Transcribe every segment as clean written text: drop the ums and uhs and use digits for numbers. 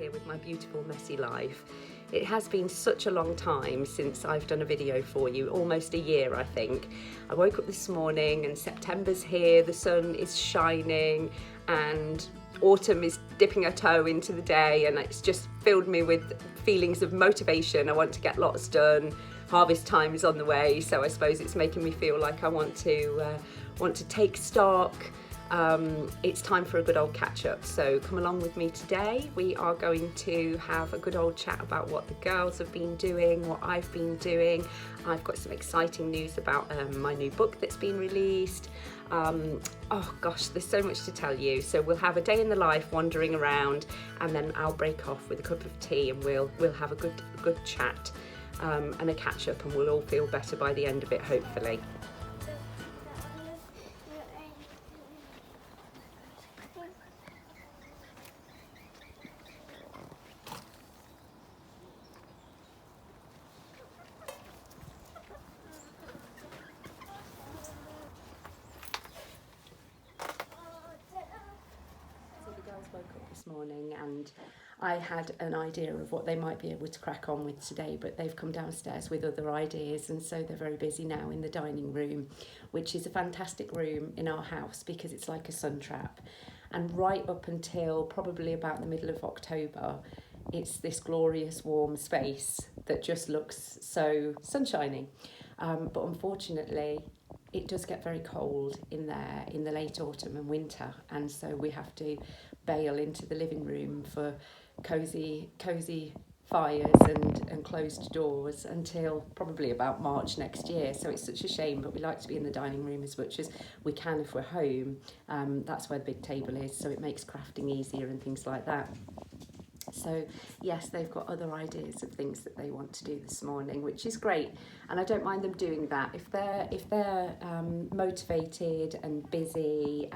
here with my beautiful messy life. It has been such a long time since I've done a video for you, almost a year I think. I woke up this morning and September's here, the sun is shining and autumn is dipping her toe into the day, and it's just filled me with feelings of motivation. I want to get lots done. Harvest time is on the way, so I suppose it's making me feel like I want to take stock. It's time for a good old catch up, so come along with me today. We are going to have a good old chat about what the girls have been doing, what I've been doing. I've got some exciting news about my new book that's been released. Oh gosh, there's so much to tell you. So we'll have a day in the life wandering around, and then I'll break off with a cup of tea and we'll have a good chat and a catch up, and we'll all feel better by the end of it, hopefully. Morning, and I had an idea of what they might be able to crack on with today, but they've come downstairs with other ideas, and so they're very busy now in the dining room, which is a fantastic room in our house because it's like a sun trap, and right up until probably about the middle of October it's this glorious warm space that just looks so sunshiny, but unfortunately it does get very cold in there in the late autumn and winter, and so we have to bail into the living room for cosy fires and closed doors until probably about March next year. So it's such a shame, but we like to be in the dining room as much as we can if we're home. That's where the big table is, so it makes crafting easier and things like that. So yes, they've got other ideas of things that they want to do this morning, which is great, and I don't mind them doing that if they're motivated and busy,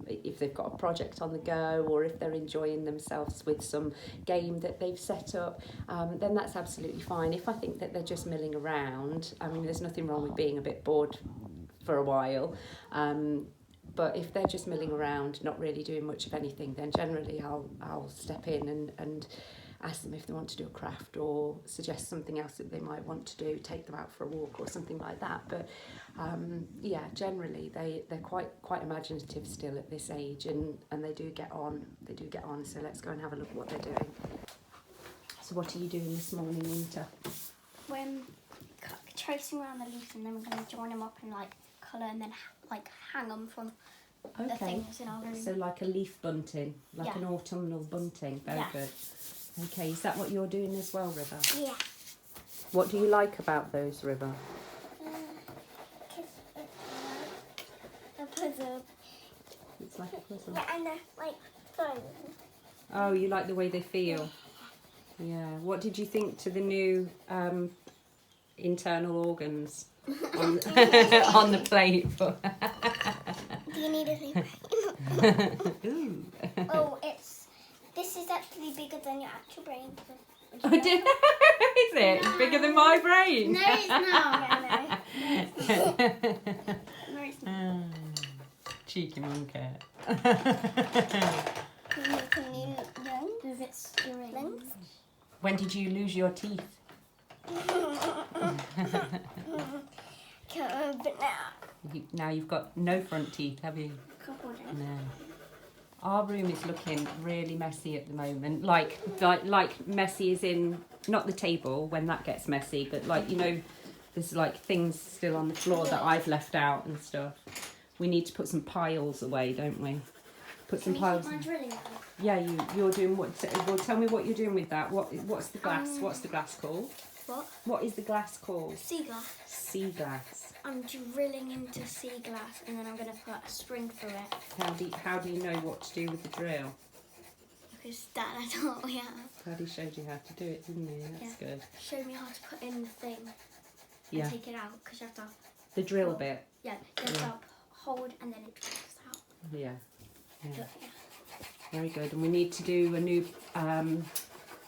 if they've got a project on the go, or if they're enjoying themselves with some game that they've set up, then that's absolutely fine. If I think that they're just milling around, I mean, there's nothing wrong with being a bit bored for a while. But if they're just milling around, not really doing much of anything, then generally I'll step in and ask them if they want to do a craft, or suggest something else that they might want to do, take them out for a walk or something like that. But yeah, generally they're quite imaginative still at this age, and they do get on. So let's go and have a look at what they're doing. So what are you doing this morning, Winter? We're tracing around the leaf, and then we're going to join them up and like colour, and then like hang them from the things in our room. So like a leaf bunting, like an autumnal bunting. Very good. Okay, is that what you're doing as well, River? Yeah. What do you like about those, River? A puzzle. It's like a puzzle. Yeah, and they're like fun. Oh, you like the way they feel? Yeah. What did you think to the new internal organs on, on the plate? Do you need a leaf? Ooh. Oh, this is actually bigger than your actual brain. Oh, is it? No. It's bigger than my brain? No, it's not. No, it's not. Cheeky monkey. Can you move its strings? When did you lose your teeth? Can't remember now. Now you've got no front teeth, have you? No. Our room is looking really messy at the moment. Like messy as in not the table when that gets messy, but like, you know, there's like things still on the floor that I've left out and stuff. We need to put some piles away, don't we? Put some piles. Can we keep my drilling? Yeah, you're doing what? Well, tell me what you're doing with that. What's the glass? What's the glass called? What? What is the glass called? Sea glass. Sea glass. I'm drilling into sea glass, and then I'm going to put a spring through it. How do you know what to do with the drill? Because Dad taught me how. Daddy showed you how to do it, didn't he? That's good. Showed me how to put in the thing. Yeah. And take it out, because you have to. The drill bit. Yeah. You have to hold, and then it drops out. Yeah. Very good. And we need to do a new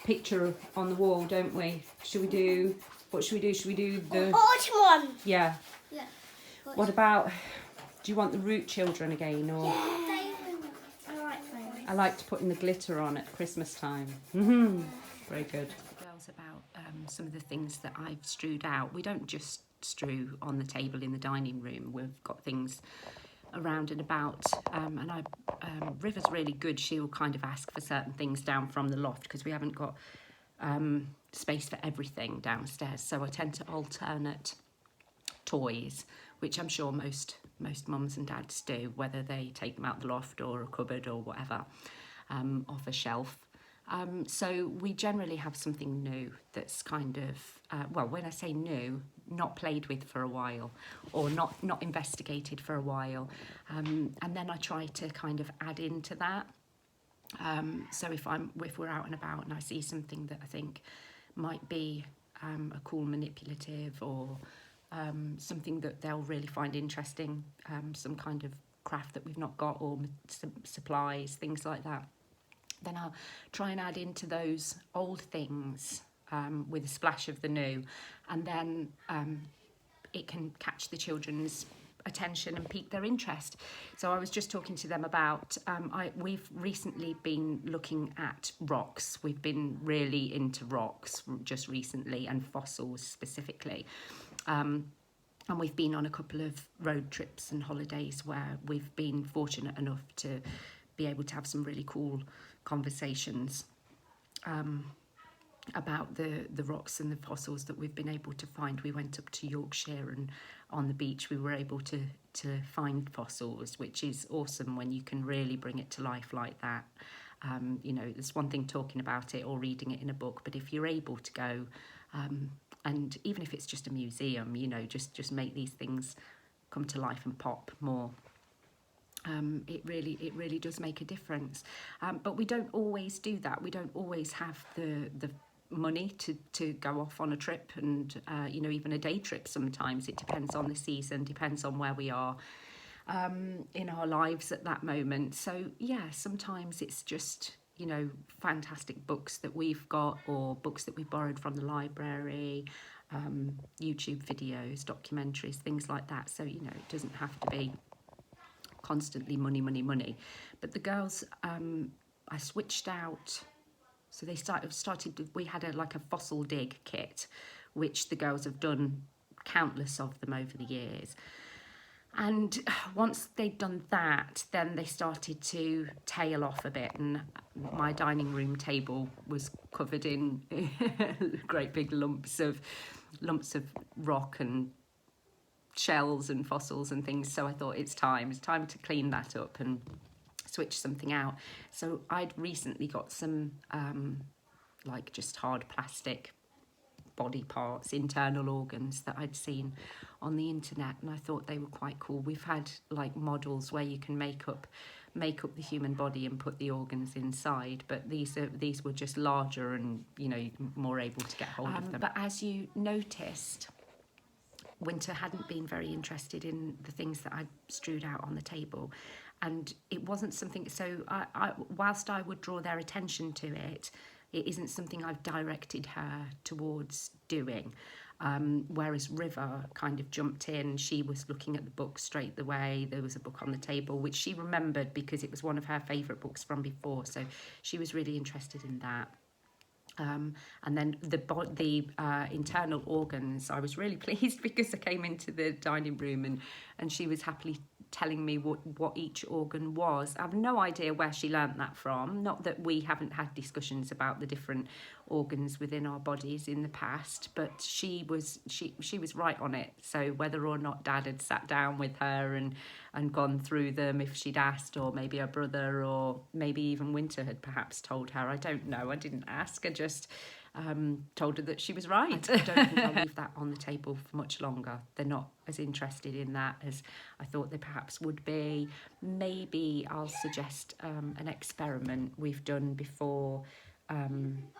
picture on the wall, don't we? Should we do? What should we do? Should we do the autumn one? Yeah. Yeah. What about? Do you want the root children again, or? Yeah. Alright, fine. I liked putting the glitter on at Christmas time. Very good. The girls about some of the things that I've strewed out. We don't just strew on the table in the dining room. We've got things around and about, and River's really good. She'll kind of ask for certain things down from the loft because we haven't got space for everything downstairs, so I tend to alternate toys, which I'm sure most mums and dads do, whether they take them out the loft or a cupboard or whatever, off a shelf. So we generally have something new that's kind of, well, when I say new, not played with for a while or not investigated for a while. And then I try to kind of add into that. So if we're out and about and I see something that I think might be a cool manipulative or something that they'll really find interesting, some kind of craft that we've not got or supplies, things like that, then I'll try and add into those old things with a splash of the new, and then it can catch the children's attention and pique their interest. So I was just talking to them about, we've recently been looking at rocks. We've been really into rocks just recently, and fossils specifically. And we've been on a couple of road trips and holidays where we've been fortunate enough to be able to have some really cool conversations about the rocks and the fossils that we've been able to find. We went up to Yorkshire, and on the beach we were able to find fossils, which is awesome when you can really bring it to life like that. You know, there's one thing talking about it or reading it in a book, but if you're able to go, and even if it's just a museum, you know, just make these things come to life and pop more. It really does make a difference. But we don't always do that. We don't always have the money to go off on a trip, and you know, even a day trip sometimes. It depends on the season, depends on where we are in our lives at that moment. So yeah, sometimes it's just, you know, fantastic books that we've got, or books that we borrowed from the library, YouTube videos, documentaries, things like that. So, you know, it doesn't have to be constantly money. But the girls, I switched out. So they started. We had a fossil dig kit, which the girls have done countless of them over the years. And once they'd done that, then they started to tail off a bit, and my dining room table was covered in great big lumps of rock and shells and fossils and things. So I thought it's time to clean that up and switch something out. So I'd recently got some like just hard plastic body parts, internal organs that I'd seen on the internet, and I thought they were quite cool. We've had like models where you can make up the human body and put the organs inside, but these were just larger and, you know, more able to get hold of them. But as you noticed, Winter hadn't been very interested in the things that I strewed out on the table, and it wasn't something. So whilst I would draw their attention to it, it isn't something I've directed her towards doing. Whereas River kind of jumped in. She was looking at the book straight away. There was a book on the table which she remembered because it was one of her favourite books from before. So she was really interested in that. And then the internal organs, I was really pleased because I came into the dining room and she was happily telling me what each organ was. I have no idea where she learnt that from. Not that we haven't had discussions about the different organs within our bodies in the past, but she was right on it. So whether or not Dad had sat down with her and gone through them, if she'd asked, or maybe her brother, or maybe even Winter had perhaps told her, I don't know. I didn't ask. I just told her that she was right. I don't think I'll leave that on the table for much longer. They're not as interested in that as I thought they perhaps would be. Maybe I'll suggest an experiment we've done before,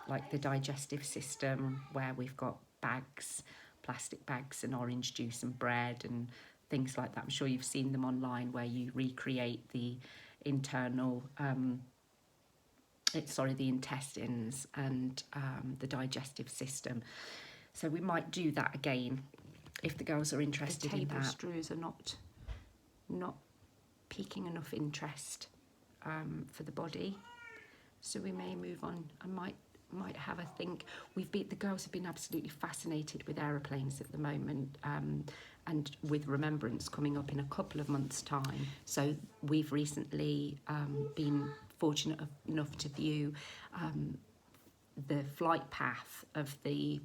like the digestive system, where we've got bags, plastic bags, and orange juice and bread and things like that. I'm sure you've seen them online, where you recreate the internal the intestines and the digestive system. So we might do that again if the girls are interested in that. The table strews are not piquing enough interest for the body. So we may move on. I might have a think. The girls have been absolutely fascinated with aeroplanes at the moment, and with Remembrance coming up in a couple of months' time. So we've recently been fortunate enough to view the flight path of the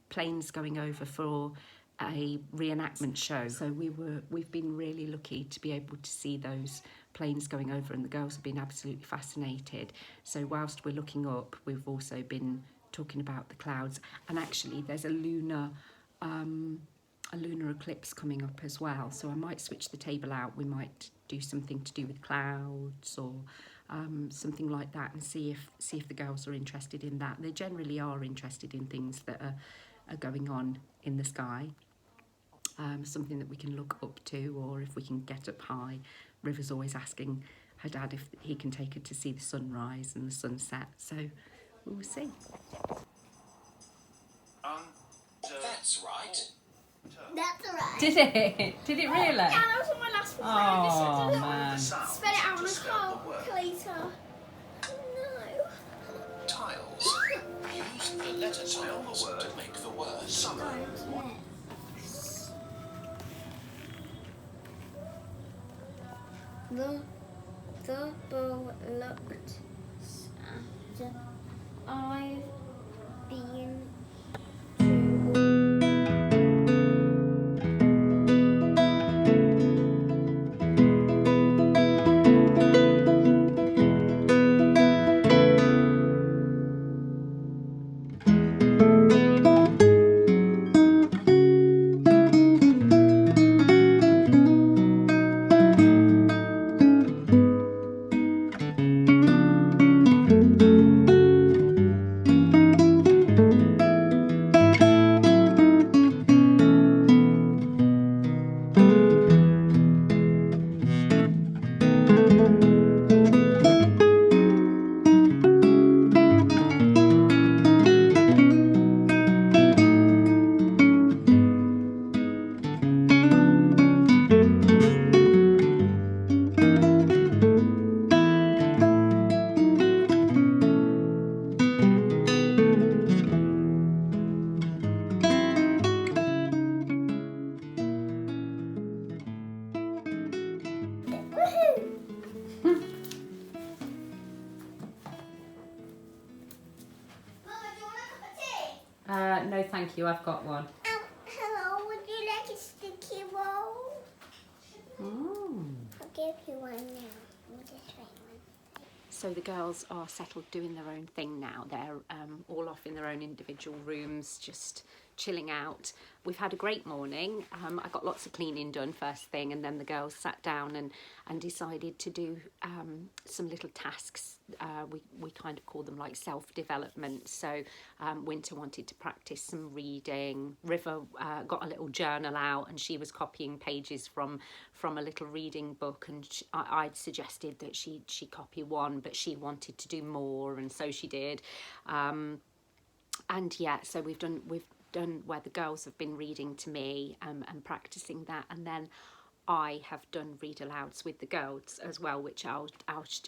planes going over for a reenactment show. So we've been really lucky to be able to see those planes going over, and the girls have been absolutely fascinated. So whilst we're looking up, we've also been talking about the clouds, and actually there's a lunar eclipse coming up as well. So I might switch the table out. We might do something to do with clouds or something like that, and see if the girls are interested in that. They generally are interested in things that are going on in the sky. Something that we can look up to, or if we can get up high. River's always asking her dad if he can take her to see the sunrise and the sunset, so we will see. That's right. That's right. Did it? Did it really? Yeah, that was on my last one. Oh, man. Spell it out on a calculator. No. Tiles. Use the letter tiles to make the word summer. The ball looked at I've been No, thank you. I've got one. hello, would you like a sticky roll? I'll give you one now. We'll just try one. So the girls are settled doing their own thing now. They're all off in their own individual rooms, just chilling out. We've had a great morning. I got lots of cleaning done first thing, and then the girls sat down and decided to do some little tasks. We kind of call them like self-development. So Winter wanted to practice some reading. River got a little journal out, and she was copying pages from a little reading book, and I'd suggested that she copy one, but she wanted to do more, and so she did. And yeah, so we've done where the girls have been reading to me and practicing that, and then I have done read alouds with the girls as well, which I'll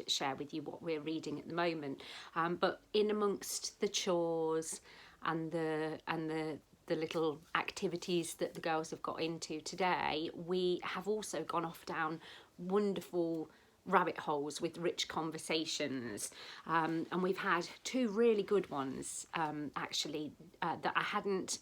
share with you what we're reading at the moment. But in amongst the chores and the little activities that the girls have got into today, we have also gone off down wonderful rabbit holes with rich conversations, and we've had two really good ones actually that I hadn't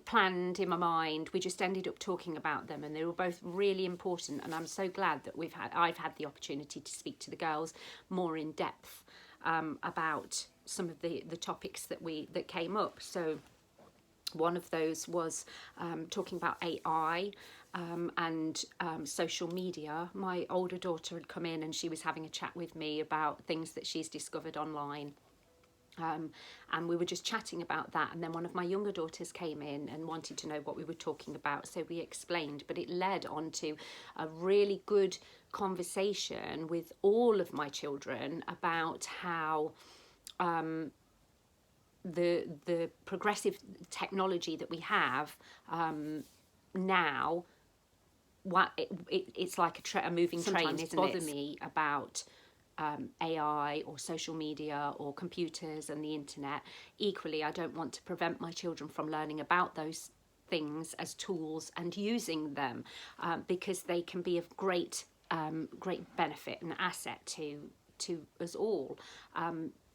planned in my mind. We just ended up talking about them, and they were both really important, and I'm so glad that I've had the opportunity to speak to the girls more in depth about some of the topics that came up. So one of those was talking about AI and social media. My older daughter had come in and she was having a chat with me about things that she's discovered online. And we were just chatting about that, and then one of my younger daughters came in and wanted to know what we were talking about, so we explained, but it led on to a really good conversation with all of my children about how the progressive technology that we have now it's like a moving train, Sometimes isn't bother it? Me about AI or social media or computers and the internet. Equally, I don't want to prevent my children from learning about those things as tools and using them, because they can be of great benefit and asset to us all.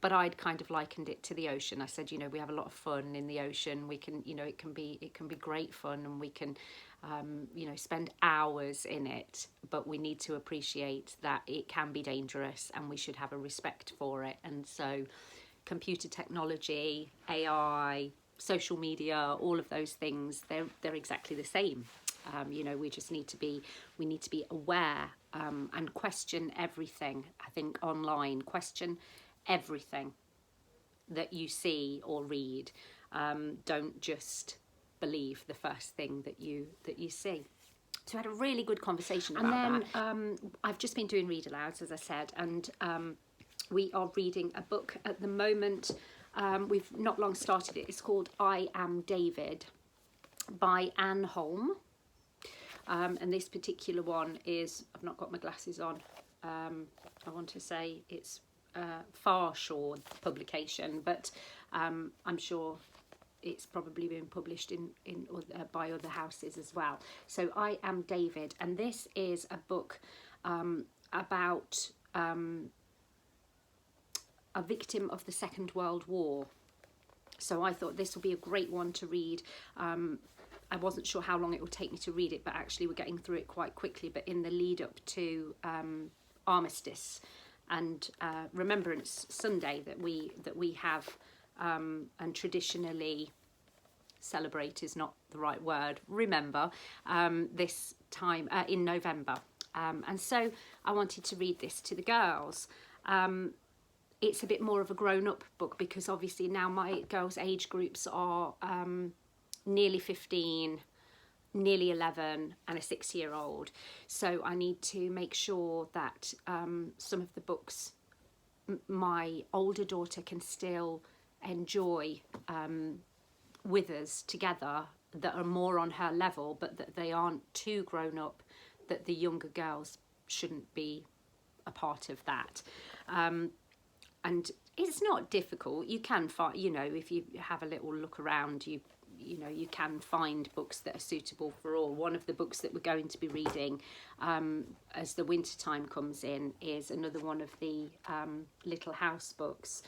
But I'd kind of likened it to the ocean. I said, we have a lot of fun in the ocean. We can, it can be great fun, and we can, spend hours in it. But we need to appreciate that it can be dangerous, and we should have a respect for it. And so, computer technology, AI, social media, all of those things, they're exactly the same. We just need to be aware, and question everything. I think online, question everything that you see or read. Don't just believe the first thing that you see. So I had a really good conversation about that. I've just been doing read alouds, as I said, and we are reading a book at the moment. We've not long started it. It's called I Am David by Anne Holm. And this particular one is, I've not got my glasses on, I want to say it's Farshaw publication, but I'm sure it's probably been published by other houses as well. So I Am David, and this is a book about a victim of the Second World War. So I thought this will be a great one to read. I wasn't sure how long it would take me to read it, but actually we're getting through it quite quickly. But in the lead up to Armistice and Remembrance Sunday that we have, and traditionally celebrate is not the right word, remember, this time in November. And so I wanted to read this to the girls. It's a bit more of a grown-up book, because obviously now my girls' age groups are nearly 15, nearly 11, and a 6-year-old. So I need to make sure that some of the books my older daughter can still enjoy with us together, that are more on her level, but that they aren't too grown up, that the younger girls shouldn't be a part of that. And it's not difficult. You can find, if you have a little look around, you can find books that are suitable for all. One of the books that we're going to be reading as the winter time comes in is another one of the Little House books.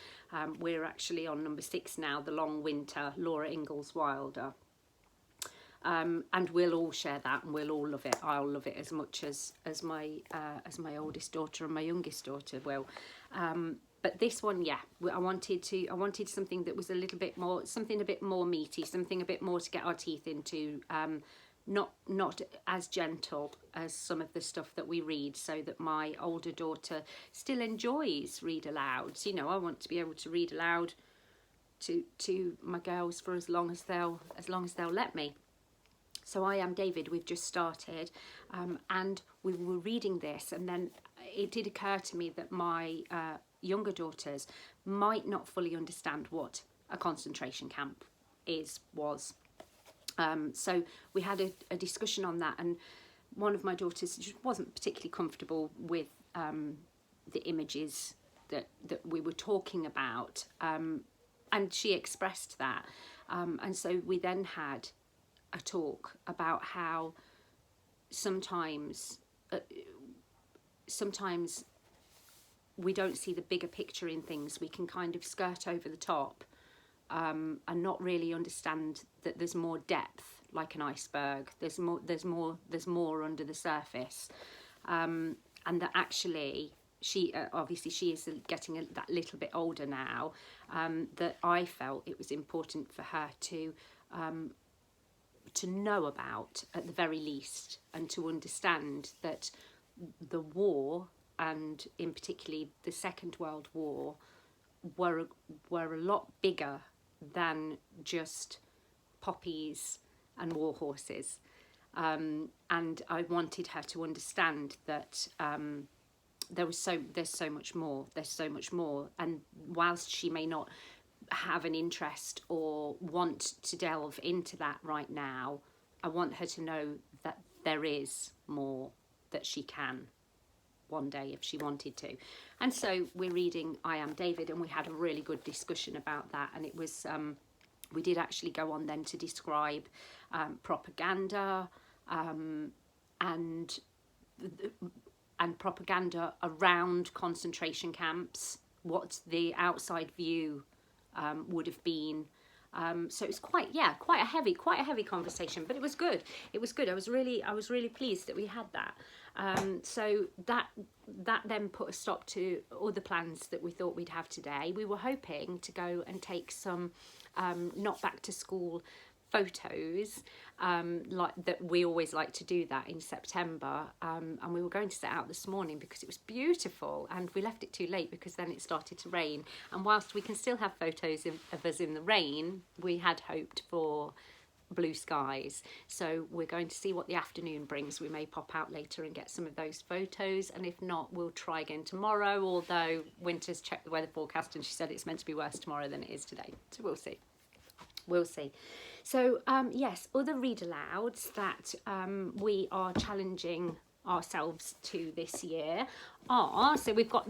We're actually on number 6 now, The Long Winter, Laura Ingalls Wilder. And we'll all share that, and we'll all love it. I'll love it as much as my oldest daughter and my youngest daughter will. But this one, I wanted something that was a bit more meaty, something a bit more to get our teeth into, not as gentle as some of the stuff that we read, so that my older daughter still enjoys read alouds. I want to be able to read aloud to my girls for as long as they'll let me. So I Am David, we've just started, and we were reading this, and then it did occur to me that my younger daughters might not fully understand what a concentration camp was. So we had a discussion on that, and one of my daughters just wasn't particularly comfortable with the images that we were talking about, and she expressed that. And so we then had a talk about how sometimes we don't see the bigger picture in things. We can kind of skirt over the top and not really understand that there's more depth, like an iceberg. There's more under the surface, and that actually she is getting that little bit older now. That I felt it was important for her to know about, at the very least, and to understand that the war, and in particularly the Second World War, were a lot bigger than just poppies and war horses. And I wanted her to understand that there's so much more. There's so much more. And whilst she may not have an interest or want to delve into that right now, I want her to know that there is more that she can one day if she wanted to. And so we're reading I Am David, and we had a really good discussion about that. And it was we did actually go on then to describe propaganda and propaganda around concentration camps, what the outside view would have been. So it was quite a heavy conversation, but it was good. It was good. I was really pleased that we had that. So that then put a stop to all the plans that we thought we'd have today. We were hoping to go and take some not back to school photos, like that. We always like to do that in September, and we were going to set out this morning because it was beautiful, and we left it too late because then it started to rain. And whilst we can still have photos of us in the rain, we had hoped for blue skies. So we're going to see what the afternoon brings. We may pop out later and get some of those photos, and if not, we'll try again tomorrow, although Winter's checked the weather forecast and she said it's meant to be worse tomorrow than it is today, so we'll see. So yes, other read alouds that we are challenging ourselves to this year are, so we've got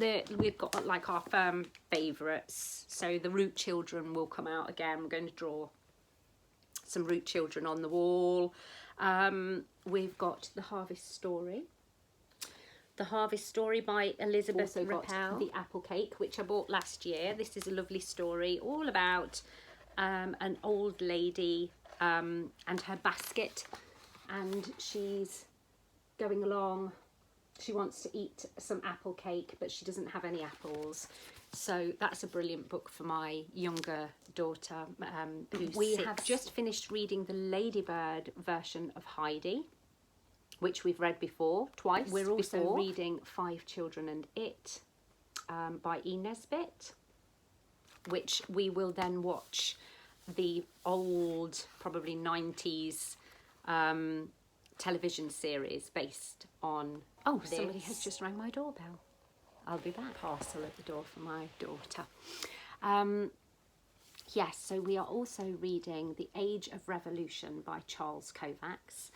like our firm favourites. So the Root Children will come out again. We're going to draw some Root Children on the wall. We've got The Harvest Story. The Harvest Story by Elizabeth Rappel. The Apple Cake, which I bought last year. This is a lovely story all about an old lady and her basket, and she's going along. She wants to eat some apple cake, but she doesn't have any apples. So that's a brilliant book for my younger daughter. We have just finished reading the Ladybird version of Heidi, which we've read before, twice. We're also reading Five Children and It by E. Nesbit, which we will then watch the old, probably 90s television series based on this. Somebody has just rang my doorbell. I'll be back. Parcel at the door for my daughter. Yes, so we are also reading The Age of Revolution by Charles Kovacs.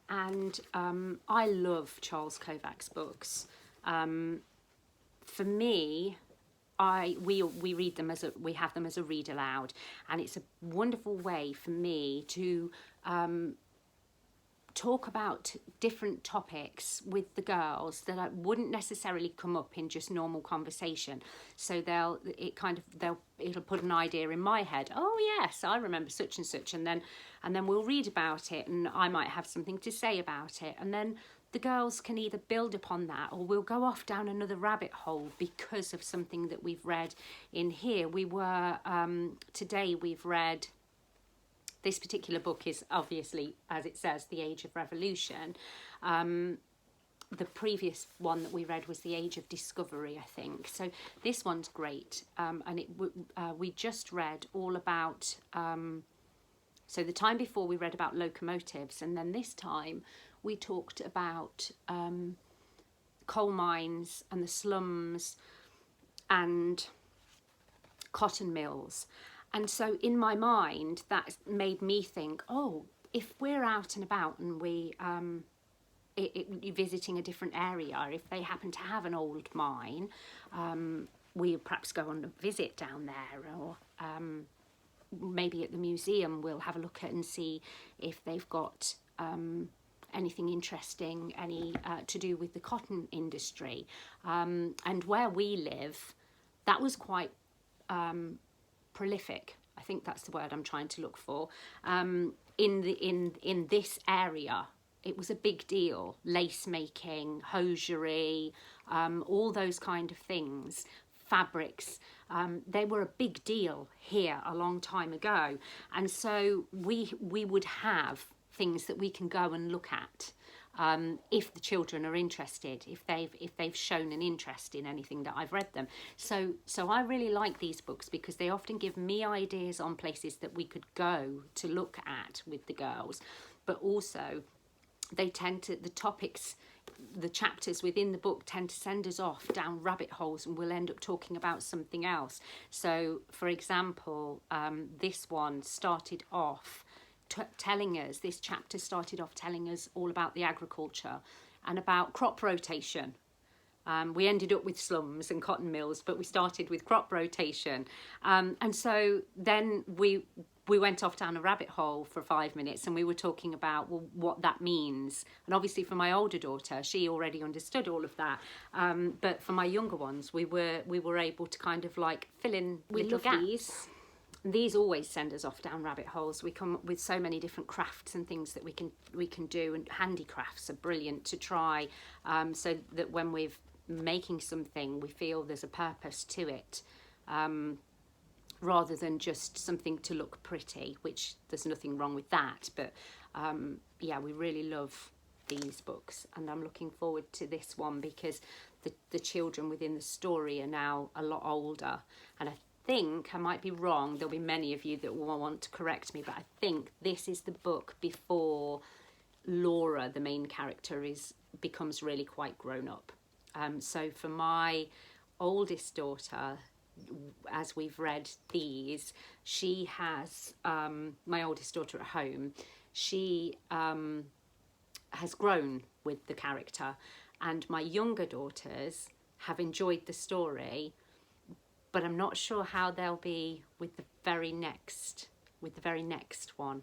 And I love Charles Kovacs' books. For me, we read them we have them as a read aloud, and it's a wonderful way for me to talk about different topics with the girls that wouldn't necessarily come up in just normal conversation. So it'll put an idea in my head. Oh yes, I remember such and such, and then we'll read about it, and I might have something to say about it, and then the girls can either build upon that, or we'll go off down another rabbit hole because of something that we've read in here. Today we've read, this particular book is obviously, as it says, The Age of Revolution. The previous one that we read was The Age of Discovery, I think. So this one's great. And we just read all about, so the time before we read about locomotives, and then this time we talked about coal mines and the slums and cotton mills. And so in my mind, that made me think, oh, if we're out and about and visiting a different area, if they happen to have an old mine, we perhaps go on a visit down there, or maybe at the museum we'll have a look at and see if they've got anything interesting, to do with the cotton industry. And where we live, that was quite prolific. I think that's the word I'm trying to look for. In this area, it was a big deal. Lace making, hosiery, all those kind of things, fabrics. They were a big deal here a long time ago, and so we would have things that we can go and look at. If the children are interested, if they've shown an interest in anything that I've read them. So I really like these books because they often give me ideas on places that we could go to look at with the girls, but also the topics, the chapters within the book tend to send us off down rabbit holes, and we'll end up talking about something else. So for example, this one started off telling us, this chapter started off telling us all about the agriculture and about crop rotation. We ended up with slums and cotton mills, but we started with crop rotation. And so then we went off down a rabbit hole for 5 minutes, and we were talking about, well, what that means. And obviously for my older daughter, she already understood all of that. But for my younger ones, we were able to kind of like fill in little gaps. These always send us off down rabbit holes. We come up with so many different crafts and things that we can do, and handicrafts are brilliant to try, so that when we're making something, we feel there's a purpose to it, rather than just something to look pretty, which there's nothing wrong with that. But yeah, we really love these books, and I'm looking forward to this one because the children within the story are now a lot older, and I think, I might be wrong, there'll be many of you that will want to correct me, but I think this is the book before Laura, the main character, becomes really quite grown up. So for my oldest daughter, as we've read these, she has, my oldest daughter at home, she has grown with the character, and my younger daughters have enjoyed the story, but I'm not sure how they'll be with the very next one.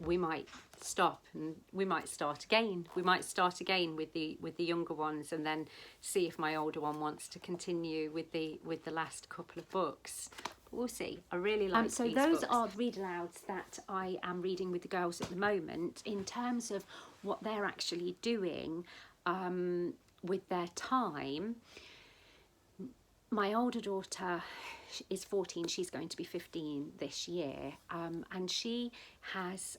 We might stop and we might start again. We might start again with the younger ones, and then see if my older one wants to continue with the last couple of books. But we'll see. I really like so these those books. are read alouds that I am reading with the girls at the moment. In terms of what they're actually doing with their time, my older daughter is 14, she's going to be 15 this year, and she has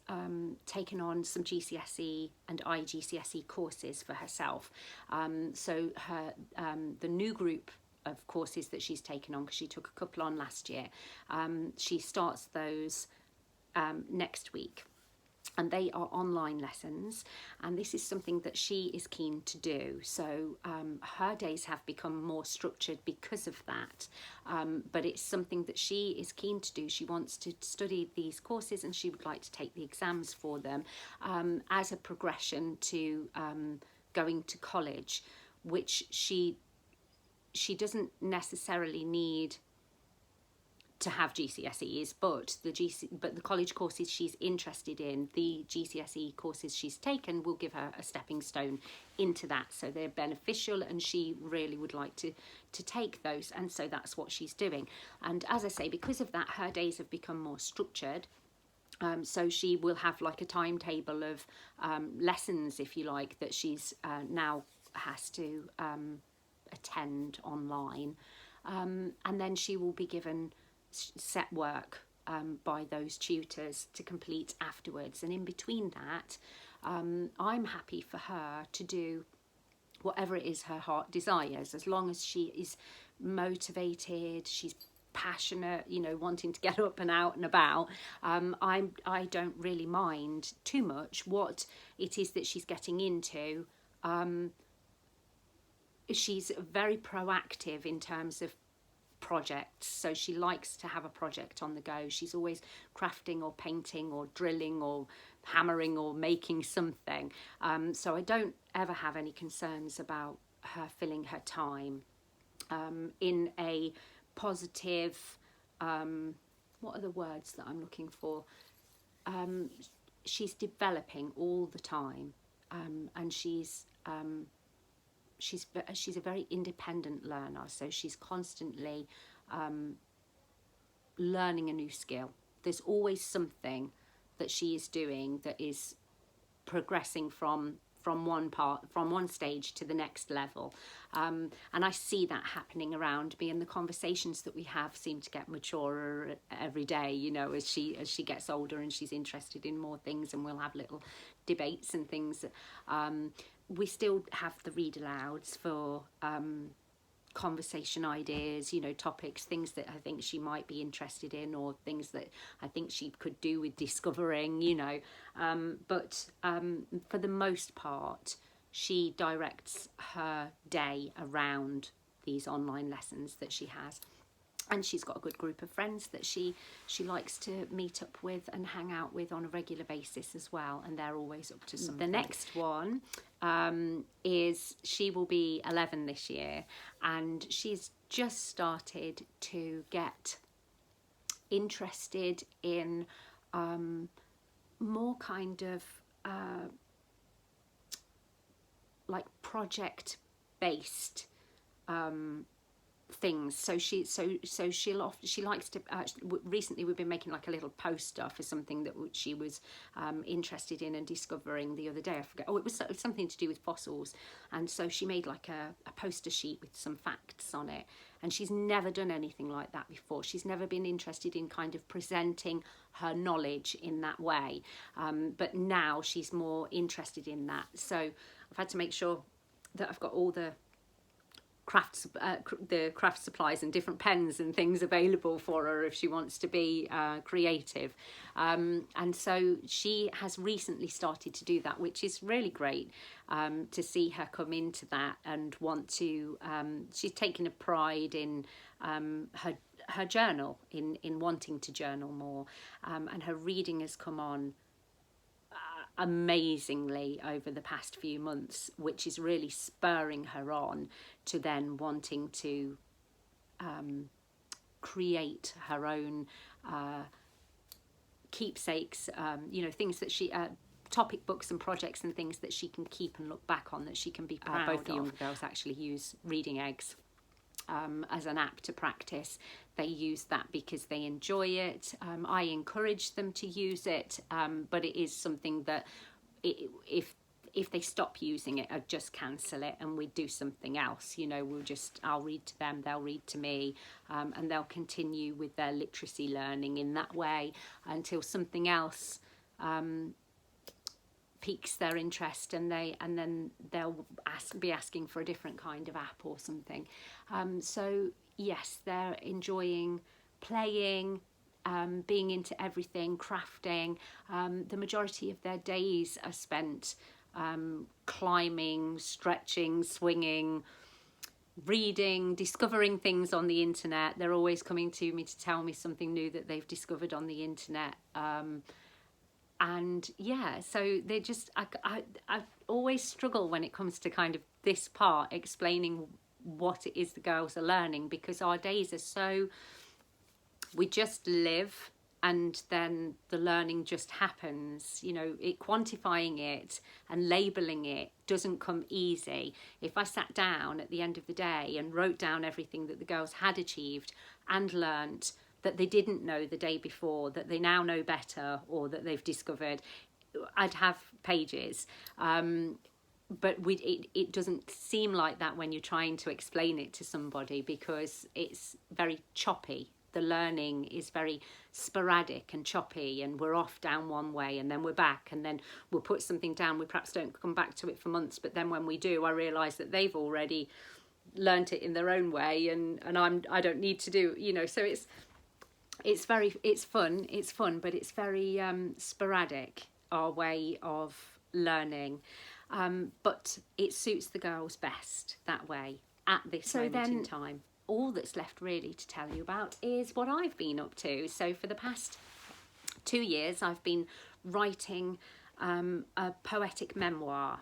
taken on some GCSE and IGCSE courses for herself. So her the new group of courses that she's taken on, because she took a couple on last year, she starts those next week. And they are online lessons, and this is something that she is keen to do. So her days have become more structured because of that, but it's something that she is keen to do. She wants to study these courses, and she would like to take the exams for them as a progression to going to college, which she doesn't necessarily need to have GCSEs, but the college courses she's interested in, the GCSE courses she's taken, will give her a stepping stone into that. So they're beneficial, and she really would like to take those, and so that's what she's doing. And as I say, because of that, her days have become more structured. So she will have like a timetable of lessons, if you like, that she's now has to attend online, and then she will be given set work by those tutors to complete afterwards. And in between that, I'm happy for her to do whatever it is her heart desires, as long as she is motivated, she's passionate, you know, wanting to get up and out and about. I don't really mind too much what it is that she's getting into. She's very proactive in terms of projects, so she likes to have a project on the go. She's always crafting or painting or drilling or hammering or making something, so I don't ever have any concerns about her filling her time in a positive, what are the words that I'm looking for, she's developing all the time, and she's a very independent learner, so she's constantly learning a new skill. There's always something that she is doing that is progressing from one stage to the next level, and I see that happening around me, and the conversations that we have seem to get maturer every day, you know, as she gets older and she's interested in more things, and we'll have little debates and things. We still have the read alouds for conversation ideas, you know, topics, things that I think she might be interested in, or things that I think she could do with discovering, you know. But for the most part, she directs her day around these online lessons that she has. And she's got a good group of friends that she likes to meet up with and hang out with on a regular basis as well, and they're always up to something. The next one is, she will be 11 this year, and she's just started to get interested in more kind of like project based things. So she likes to recently we've been making like a little poster for something that she was interested in and discovering the other day. I forget, it was something to do with fossils, and so she made like a poster sheet with some facts on it, and she's never done anything like that before. She's never been interested in kind of presenting her knowledge in that way, but now she's more interested in that. So I've had to make sure that I've got all the craft supplies and different pens and things available for her if she wants to be creative, and so she has recently started to do that, which is really great to see her come into that and want to. She's taken a pride in her journal, in wanting to journal more, and her reading has come on amazingly over the past few months, which is really spurring her on to then wanting to create her own keepsakes, things that she topic books and projects and things that she can keep and look back on, that she can be proud of. Both the young girls actually use reading eggs as an app to practice. They use that because they enjoy it. I encourage them to use it, but it is something that if they stop using it, I just cancel it and we do something else. I'll read to them, they'll read to me, and they'll continue with their literacy learning in that way until something else piques their interest, and then they'll be asking for a different kind of app or something. So yes, they're enjoying playing, being into everything, crafting. The majority of their days are spent climbing, stretching, swinging, reading, discovering things on the internet. They're always coming to me to tell me something new that they've discovered on the internet. And yeah, so they just, I always struggle when it comes to kind of this part, explaining what it is the girls are learning, because our days are so, we just live and then the learning just happens. Quantifying it and labelling it doesn't come easy. If I sat down at the end of the day and wrote down everything that the girls had achieved and learnt that they didn't know the day before, that they now know better, or that they've discovered, I'd have pages. But it doesn't seem like that when you're trying to explain it to somebody, because it's very choppy. The learning is very sporadic and choppy, and we're off down one way and then we're back, and then we'll put something down. We perhaps don't come back to it for months, but then when we do, I realise that they've already learnt it in their own way, and I don't need to do, so it's fun, but it's very sporadic, our way of learning. But it suits the girls best that way at this moment in time. All that's left really to tell you about is what I've been up to. So for the past 2 years, I've been writing a poetic memoir.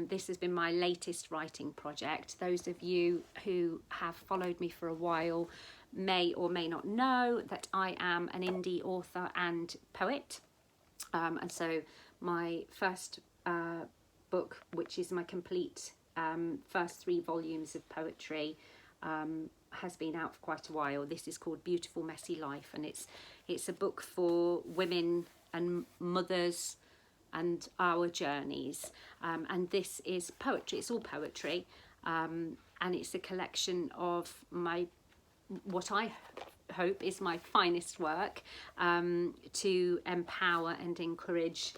This has been my latest writing project. Those of you who have followed me for a while may or may not know that I am an indie author and poet. And so my first book, which is my complete first 3 volumes of poetry, has been out for quite a while. This is called Beautiful Messy Life, and it's a book for women and mothers and our journeys. And this is poetry. It's all poetry, and it's a collection of what I hope is my finest work, to empower and encourage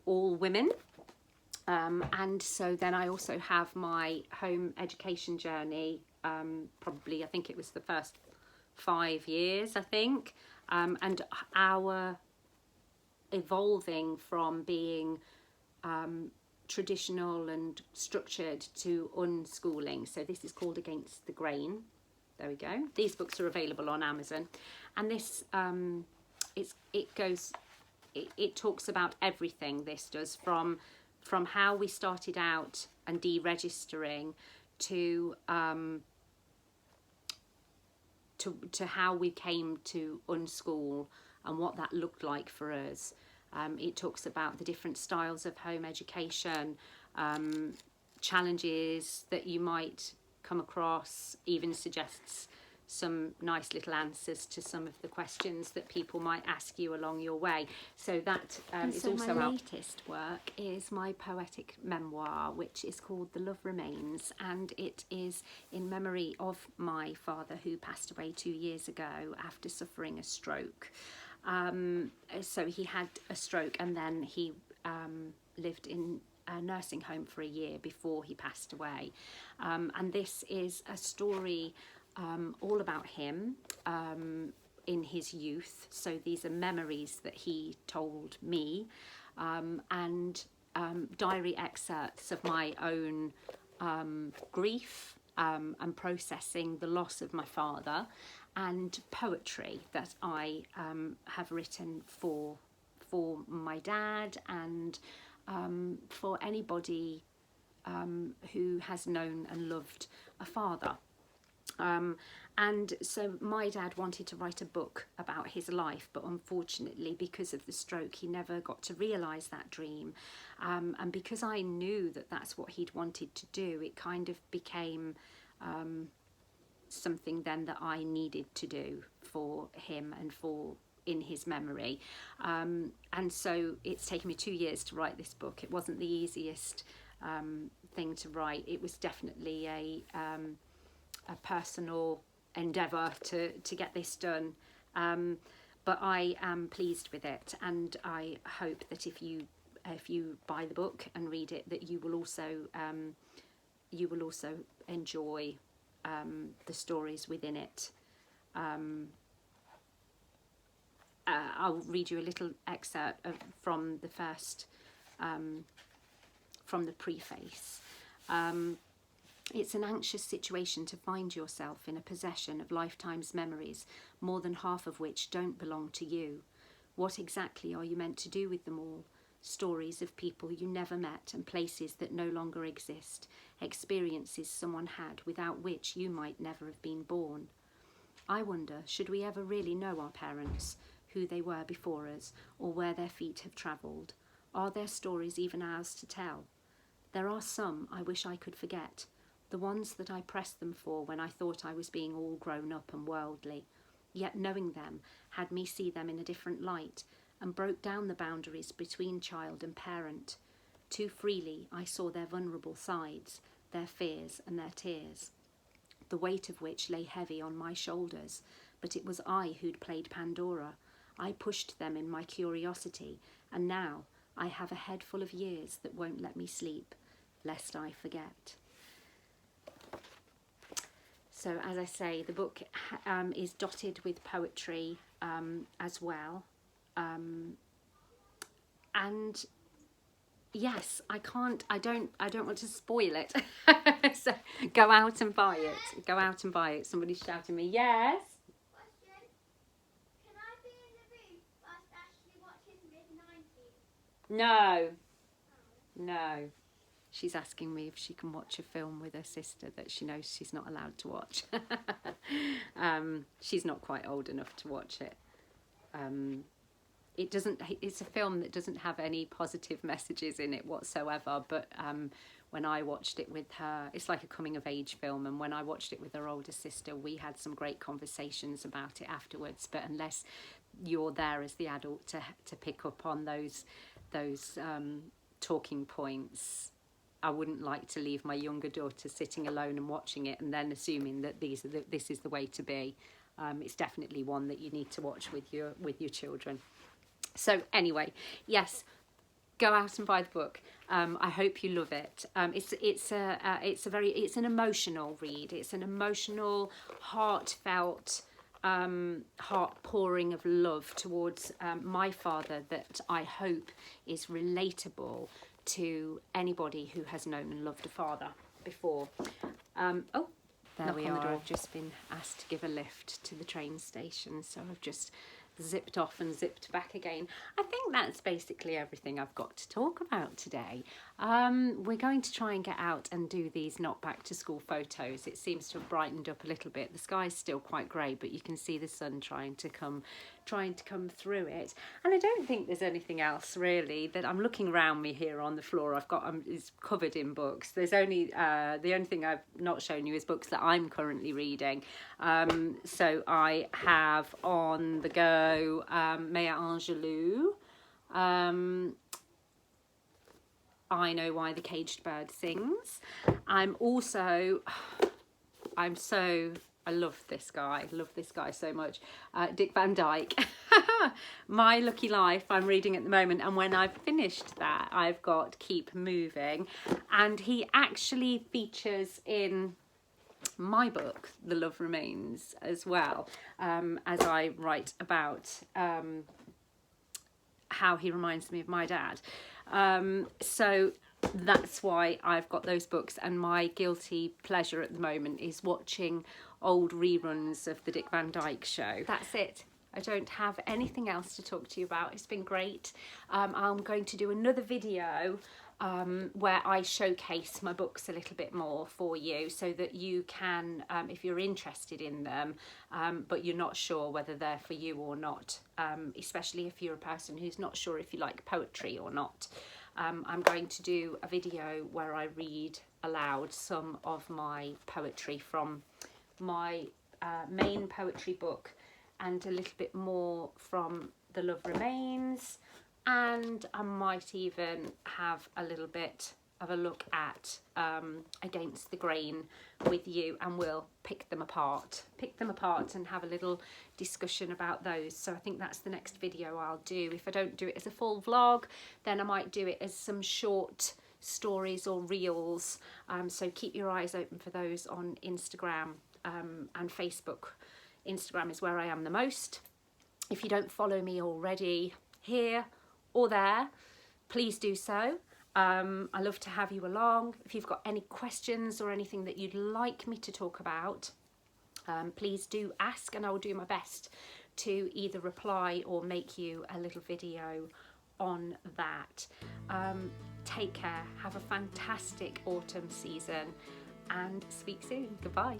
all women. And so then I also have my home education journey, probably I think it was the first 5 years, and our evolving from being traditional and structured to unschooling. So this is called Against the Grain. There we go. These books are available on Amazon, and this it talks about everything. This does from how we started out and deregistering to how we came to Unschool and what that looked like for us. It talks about the different styles of home education, challenges that you might come across, even suggests some nice little answers to some of the questions that people might ask you along your way. So that is so also my out. latest work is my poetic memoir, which is called The Love Remains, and it is in memory of my father, who passed away 2 years ago after suffering a stroke. So he had a stroke, and then he lived in a nursing home for a year before he passed away. And this is a story all about him in his youth. So these are memories that he told me, and diary excerpts of my own grief and processing the loss of my father, and poetry that I have written for my dad and for anybody who has known and loved a father. And so my dad wanted to write a book about his life, but unfortunately, because of the stroke, he never got to realise that dream. And because I knew that that's what he'd wanted to do, it kind of became something then that I needed to do for him and for in his memory. And so it's taken me 2 years to write this book. It wasn't the easiest thing to write. It was definitely a personal endeavour to get this done, but I am pleased with it, and I hope that if you buy the book and read it, that you will also enjoy the stories within it. I'll read you a little excerpt from the first from the preface. It's an anxious situation to find yourself in a possession of lifetime's memories, more than half of which don't belong to you. What exactly are you meant to do with them all? Stories of people you never met and places that no longer exist, experiences someone had without which you might never have been born. I wonder, should we ever really know our parents, who they were before us, or where their feet have travelled? Are their stories even ours to tell? There are some I wish I could forget, the ones that I pressed them for when I thought I was being all grown up and worldly. Yet knowing them had me see them in a different light and broke down the boundaries between child and parent. Too freely I saw their vulnerable sides, their fears and their tears, the weight of which lay heavy on my shoulders, but it was I who'd played Pandora. I pushed them in my curiosity, and now I have a head full of years that won't let me sleep, lest I forget. So, as I say, the book is dotted with poetry as well. And yes, I don't want to spoil it. So go out and buy it. Go out and buy it. Somebody's shouting me, yes. Question. Can I be in the room whilst Ashley watches mid-90s? No. No. She's asking me if she can watch a film with her sister that she knows she's not allowed to watch. She's not quite old enough to watch it. It's a film that doesn't have any positive messages in it whatsoever, but when I watched it with her, it's like a coming of age film, and when I watched it with her older sister, we had some great conversations about it afterwards. But unless you're there as the adult to pick up on those talking points, I wouldn't like to leave my younger daughter sitting alone and watching it and then assuming that this is the way to be. It's definitely one that you need to watch with your children. So anyway, yes, go out and buy the book. I hope you love it. It's an emotional read. It's an emotional, heartfelt, heart pouring of love towards my father that I hope is relatable to anybody who has known and loved a father before. there knock we on the are. door. I've just been asked to give a lift to the train station, so I've just zipped off and zipped back again. I think that's basically everything I've got to talk about today. We're going to try and get out and do these not back to school photos. It seems to have brightened up a little bit. The sky's still quite grey, but you can see the sun trying to come through it. And I don't think there's anything else really that I'm looking around me here on the floor. I've got is covered in books. There's only the only thing I've not shown you is books that I'm currently reading. So I have on the go Maya Angelou, I Know Why the Caged Bird Sings. I love this guy so much. Dick Van Dyke, My Lucky Life I'm reading at the moment, and when I've finished that I've got Keep Moving, and he actually features in my book The Love Remains as well, as I write about how he reminds me of my dad. So that's why I've got those books, and my guilty pleasure at the moment is watching old reruns of the Dick Van Dyke Show. That's it. I don't have anything else to talk to you about. It's been great. I'm going to do another video where I showcase my books a little bit more for you, so that you can, if you're interested in them, but you're not sure whether they're for you or not, especially if you're a person who's not sure if you like poetry or not. I'm going to do a video where I read aloud some of my poetry from my main poetry book, and a little bit more from The Love Remains, and I might even have a little bit of a look at Against the Grain with you, and we'll pick them apart and have a little discussion about those. So I think that's the next video I'll do. If I don't do it as a full vlog, then I might do it as some short stories or reels, so keep your eyes open for those on Instagram and Facebook. Instagram is where I am the most. If you don't follow me already here or there, please do so. I love to have you along. If you've got any questions or anything that you'd like me to talk about, please do ask, and I will do my best to either reply or make you a little video on that. Take care, have a fantastic autumn season, and speak soon. Goodbye.